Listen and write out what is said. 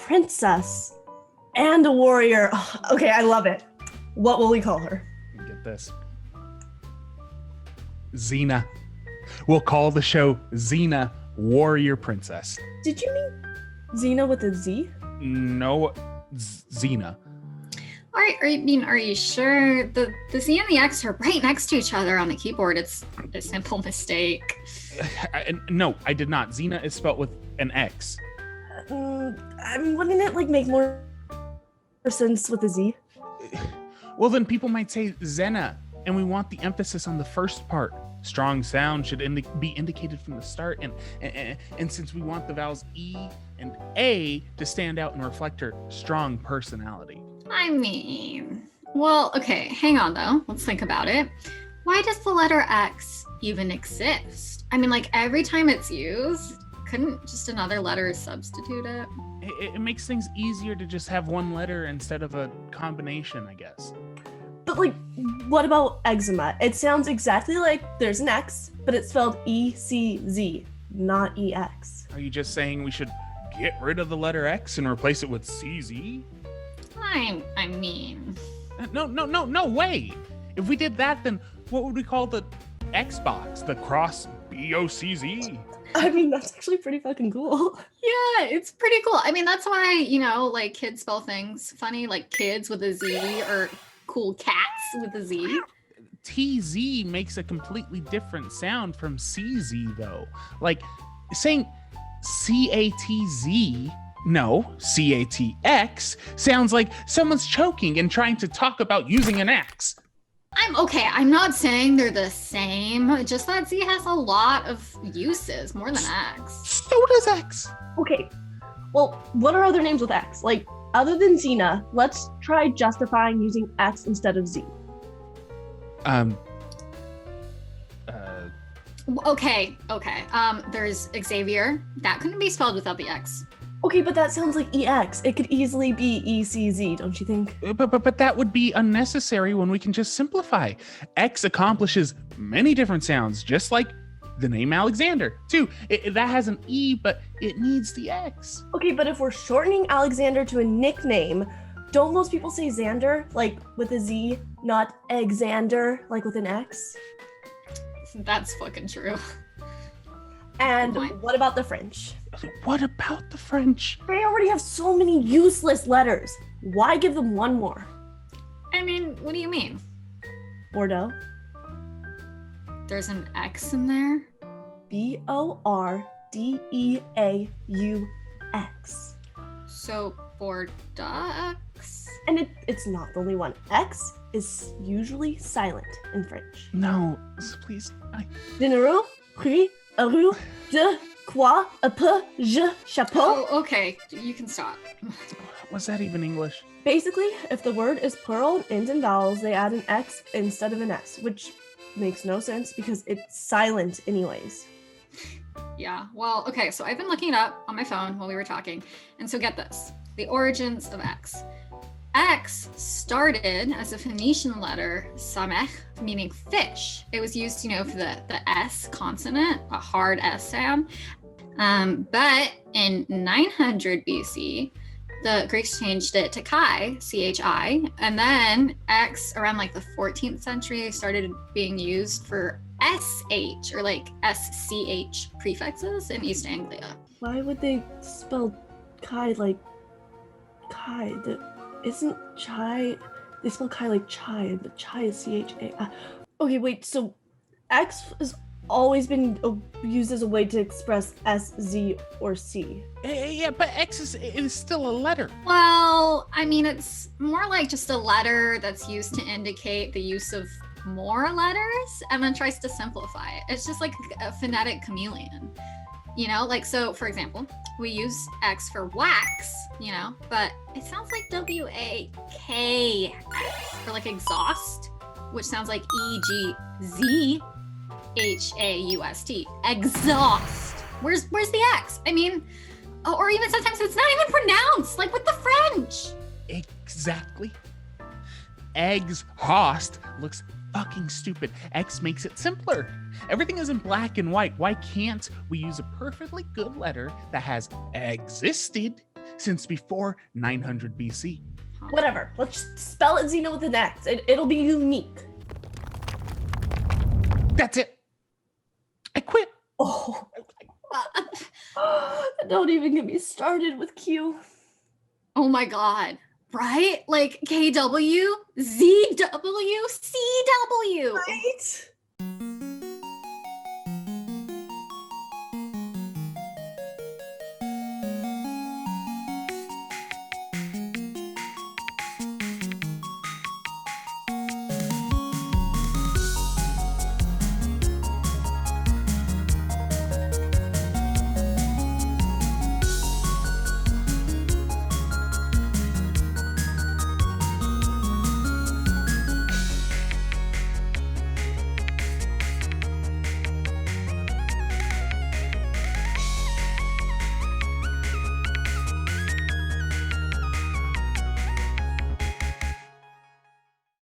princess and a warrior. Oh, okay, I love it. What will we call her? Get this. Xena. We'll call the show Xena Warrior Princess. Did you mean Xena with a Z? No, Xena. Are you sure? The Z and the X are right next to each other on the keyboard. It's a simple mistake. No, I did not. Xena is spelled with an X. Wouldn't it make more sense with a Z? Well, then people might say Xena, and we want the emphasis on the first part. Strong sound should be indicated from the start, and since we want the vowels E and A to stand out and reflect her strong personality. I mean, well, okay, hang on though. Let's think about it. Why does the letter X even exist? I mean, every time it's used, couldn't just another letter substitute it? It makes things easier to just have one letter instead of a combination, I guess. But what about eczema? It sounds exactly like there's an X, but it's spelled E-C-Z, not E-X. Are you just saying we should get rid of the letter X and replace it with CZ? I mean... No way! If we did that, then what would we call the Xbox? The cross BOCZ? I mean, that's actually pretty fucking cool. Yeah, it's pretty cool. I mean, that's why, kids spell things funny, like kids with a Z or cool cats with a Z. TZ makes a completely different sound from CZ, though. Saying CATZ, no, CATX, sounds like someone's choking and trying to talk about using an X. I'm not saying they're the same, just that Z has a lot of uses, more than X. So does X. Okay, well, what are other names with X? Other than Xena, let's try justifying using X instead of Z. Okay. There's Xavier. That couldn't be spelled without the X. Okay, but that sounds like EX. It could easily be ECZ, don't you think? But that would be unnecessary when we can just simplify. X accomplishes many different sounds, just like the name Alexander, too. That has an E, but it needs the X. Okay, but if we're shortening Alexander to a nickname, don't most people say Xander, with a Z, not Exander, with an X? That's fucking true. And what about the French? What about the French? They already have so many useless letters. Why give them one more? I mean, what do you mean? Bordeaux. There's an X in there? Bordeaux. So Bordeaux? And it's not the only one. X is usually silent in French. No, please. Dinero, rue, a rue, de, quoi, a peu, je, chapeau. Oh, okay. You can stop. Was that even English? Basically, if the word is plural ends in vowels, they add an X instead of an S, which makes no sense because it's silent anyways. Yeah, well, okay, so I've been looking it up on my phone while we were talking. And so get this, the origins of X. X started as a Phoenician letter, samech, meaning fish. It was used, for the S consonant, a hard S sound. But in 900 BC, the Greeks changed it to chi, C-H-I, and then X around the 14th century started being used for SH or SCH prefixes in East Anglia. Why would they spell chi like chi? Isn't chai, they spell chi like chai, but chai is C-H-A. Okay, wait, so X has always been used as a way to express S, Z, or C. Yeah, but X is still a letter. Well, I mean, it's more like just a letter that's used to indicate the use of more letters and then tries to simplify it. It's just like a phonetic chameleon. So for example, we use X for wax, but it sounds like W-A-K-X for exhaust, which sounds like E-G-Z-H-A-U-S-T. Exhaust. Where's the X? I mean, or even sometimes it's not even pronounced, like with the French. Exactly. Eggs host looks fucking stupid. X makes it simpler. Everything is in black and white. Why can't we use a perfectly good letter that has existed since before 900 BC. Whatever. Let's just spell it Xeno with an X. It'll be unique. That's it. I quit. Oh. Don't even get me started with Q. Oh my God. Right? Like KW, ZW, CW. Right?